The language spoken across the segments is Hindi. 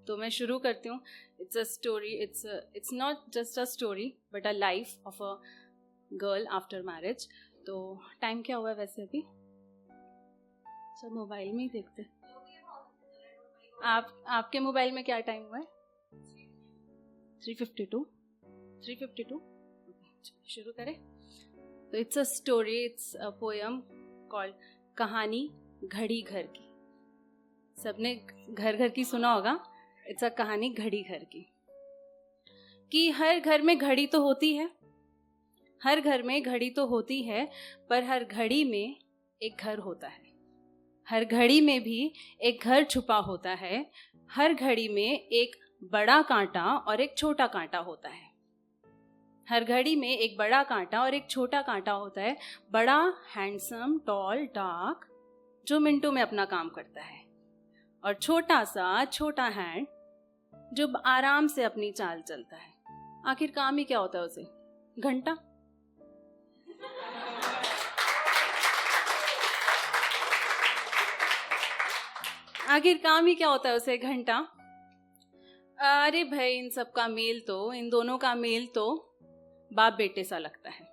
तो मैं शुरू करती हूँ. It's a story, it's not just a story but a life of a girl after marriage. तो टाइम क्या हुआ है वैसे अभी? सब मोबाइल में ही देखते. आपके मोबाइल में क्या टाइम हुआ है? 3:52. शुरू करें. तो it's a story, it's a poem called कहानी घड़ी घर की. सबने घर घर की सुना होगा. इट्स अ कहानी घड़ी घर की. कि हर घर में घड़ी तो होती है, हर घर में घड़ी तो होती है, पर हर घड़ी में एक घर होता है. हर घड़ी में भी एक घर छुपा होता है. हर घड़ी में एक बड़ा कांटा और एक छोटा कांटा होता है. हर घड़ी में एक बड़ा कांटा और एक छोटा कांटा होता है. बड़ा हैंडसम, टॉल, डार्क, जो मिनटों में अपना काम करता है, और छोटा सा छोटा हैंड जो आराम से अपनी चाल चलता है. आखिर काम ही क्या होता है उसे? घंटा. आखिर काम ही क्या होता है उसे? घंटा. अरे भाई, इन सब का मेल तो, इन दोनों का मेल तो बाप बेटे सा लगता है.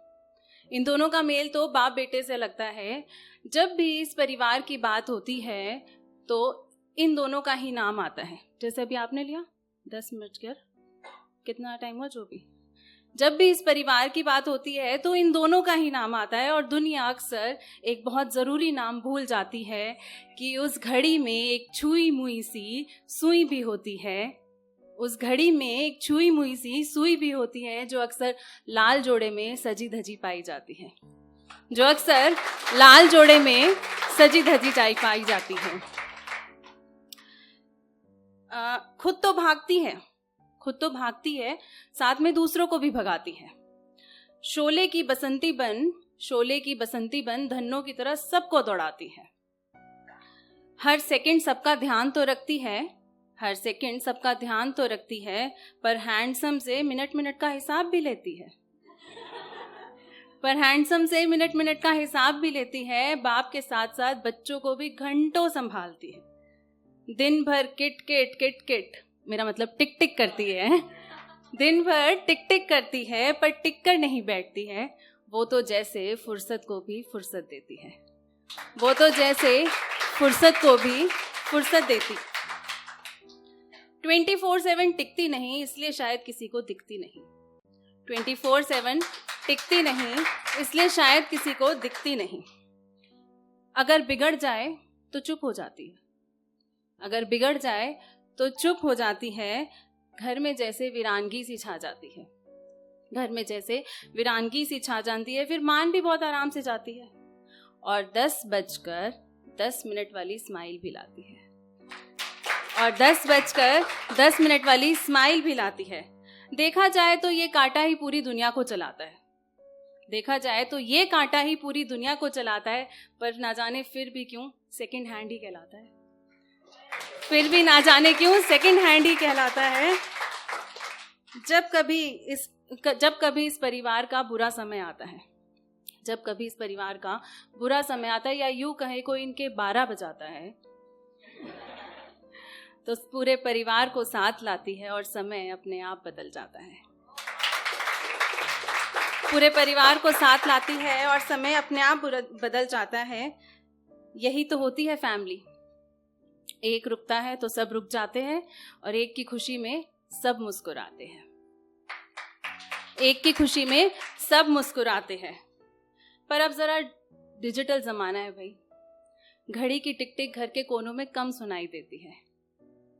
इन दोनों का मेल तो बाप बेटे से लगता है. जब भी इस परिवार की बात होती है तो इन दोनों का ही नाम आता है. जैसे अभी आपने लिया 10 मिनट कर, कितना टाइम हुआ जो भी. जब भी इस परिवार की बात होती है तो इन दोनों का ही नाम आता है. और दुनिया अक्सर एक बहुत ज़रूरी नाम भूल जाती है कि उस घड़ी में एक छुई मुई सी सुई भी होती है. उस घड़ी में एक छुई मुई सी सुई भी होती है जो अक्सर लाल जोड़े में सजी धजी पाई जाती है. जो अक्सर लाल जोड़े में सजी धजी पाई जाती है. खुद तो भागती है, खुद तो भागती है, साथ में दूसरों को भी भगाती है. शोले की बसंती बन धन्नों की तरह सबको दौड़ाती है. हर सेकंड सबका ध्यान तो रखती है, हर सेकंड सबका ध्यान तो रखती है, पर हैंडसम से मिनट मिनट का हिसाब भी लेती है. पर हैंडसम से मिनट मिनट का हिसाब भी लेती है. बाप के साथ साथ बच्चों को भी घंटों संभालती है. दिन भर किट किट किट किट, मेरा मतलब टिक टिक करती है. दिन भर टिक टिक करती है, पर टिक कर नहीं बैठती है. वो तो जैसे फुर्सत को भी फुर्सत देती है. वो तो जैसे फुर्सत को भी फुर्सत देती. 24/7 टिकती नहीं, इसलिए शायद किसी को दिखती नहीं. 24/7 टिकती नहीं, इसलिए शायद किसी को दिखती नहीं. अगर बिगड़ जाए तो चुप हो जाती है. अगर बिगड़ जाए तो चुप हो जाती है. घर में जैसे वीरानगी सी छा जाती है. घर में जैसे वीरानगी सी छा जाती है. फिर मान भी बहुत आराम से जाती है, और 10:10 वाली स्माइल भी लाती है. और 10:10 वाली स्माइल भी लाती है. देखा जाए तो ये कांटा ही पूरी दुनिया को चलाता है. देखा जाए तो ये कांटा ही पूरी दुनिया को चलाता है. पर ना जाने फिर भी क्यों सेकंड हैंड ही कहलाता है. फिर भी ना जाने क्यों सेकंड हैंड ही कहलाता है. जब कभी इस परिवार का बुरा समय आता है, जब कभी इस परिवार का बुरा समय आता है, या यूं कहे कोई इनके 12 बजाता है, तो पूरे परिवार को साथ लाती है और समय अपने आप बदल जाता है. पूरे परिवार को साथ लाती है और समय अपने आप बदल जाता है. यही तो होती है फैमिली. एक रुकता है तो सब रुक जाते हैं, और एक की खुशी में सब मुस्कुराते हैं. एक की खुशी में सब मुस्कुराते हैं. पर अब जरा डिजिटल जमाना है भाई. घड़ी की टिक टिक घर के कोनों में कम सुनाई देती है.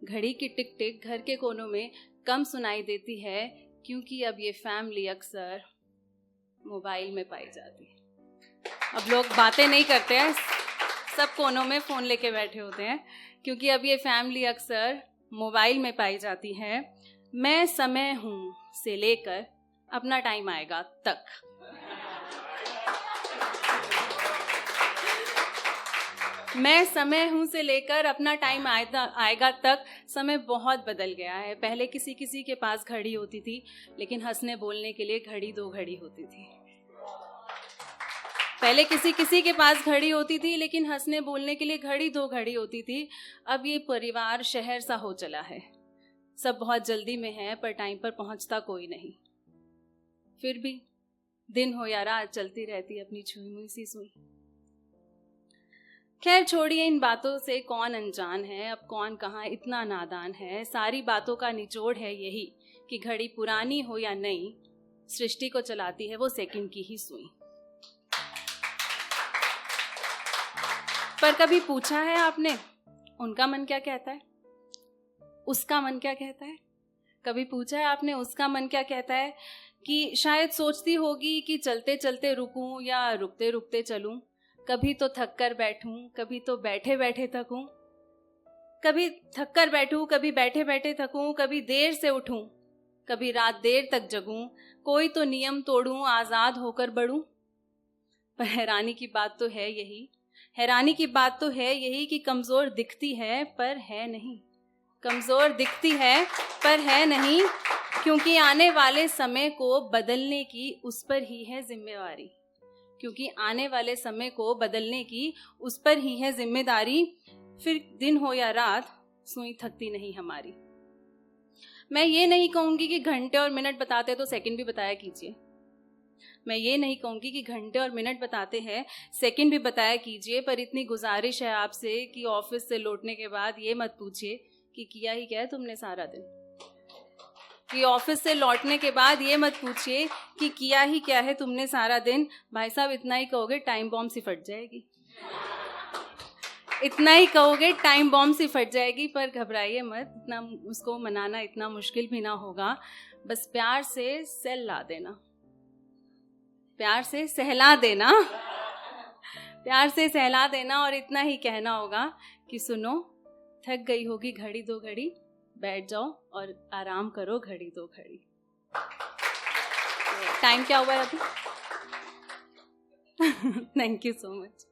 घड़ी की टिक टिक घर के कोनों में कम सुनाई देती है, क्योंकि अब ये फैमिली अक्सर मोबाइल में पाई जाती है. अब लोग बातें नहीं करते हैं, सब कोनों में फ़ोन लेके बैठे होते हैं, क्योंकि अब ये फैमिली अक्सर मोबाइल में पाई जाती है. मैं समय हूँ से लेकर अपना टाइम आएगा तक. मैं समय हूँ से लेकर अपना टाइम आएगा तक. समय बहुत बदल गया है. पहले किसी किसी के पास घड़ी होती थी, लेकिन हंसने बोलने के लिए घड़ी 2 घड़ी होती थी. पहले किसी किसी के पास घड़ी होती थी, लेकिन हंसने बोलने के लिए घड़ी 2 घड़ी होती थी. अब ये परिवार शहर सा हो चला है. सब बहुत जल्दी में है पर टाइम पर पहुंचता कोई नहीं। फिर भी दिन हो या रात चलती रहती अपनी छुई मुई सी सुई। खैर छोड़िए इन बातों से, कौन अनजान है, अब कौन कहाँ इतना नादान है। सारी बातों का निचोड़ है यही कि घड़ी पुरानी हो या नई, सृष्टि को चलाती है वो सेकंड की ही सुई। पर कभी पूछा है आपने उनका मन क्या कहता है, उसका मन क्या कहता है? कभी पूछा है आपने उसका मन क्या कहता है? कि शायद सोचती होगी कि चलते चलते रुकूं या रुकते रुकते चलूं, कभी तो थक कर बैठूं, कभी तो बैठे बैठे थकूं, कभी थक कर बैठूं, कभी बैठे बैठे थकूं, कभी देर से उठूं, कभी रात देर तक जगूं, कोई तो नियम तोड़ूं, आजाद होकर बढ़ूं। पर हैरानी की बात तो है यही, हैरानी की बात तो है यही कि कमजोर दिखती है पर है नहीं, कमजोर दिखती है पर है नहीं, क्योंकि आने वाले समय को बदलने की उस पर ही है जिम्मेवारी, क्योंकि आने वाले समय को बदलने की उस पर ही है जिम्मेदारी। फिर दिन हो या रात सुई थकती नहीं हमारी। मैं ये नहीं कहूंगी कि घंटे और मिनट बताते तो सेकंड भी बताया कीजिए, मैं ये नहीं कहूंगी कि घंटे और मिनट बताते हैं सेकंड भी बताया कीजिए, पर इतनी गुजारिश है आपसे कि ऑफिस से लौटने के बाद ये मत पूछिए कि किया ही क्या है तुमने सारा दिन, कि ऑफिस से लौटने के बाद ये मत पूछिए कि किया ही क्या है तुमने सारा दिन। भाई साहब इतना ही कहोगे टाइम बॉम्ब सी फट जाएगी, इतना ही कहोगे टाइम बॉम्ब सी फट जाएगी। पर घबराइए मत, इतना उसको मनाना इतना मुश्किल भी ना होगा। बस प्यार से सहला देना, प्यार से सहला देना, प्यार से सहला देना, और इतना ही कहना होगा कि सुनो थक गई होगी घड़ी दो घड़ी, बैठ जाओ और आराम करो घड़ी दो घड़ी। टाइम क्या हुआ है अभी? Thank you so much.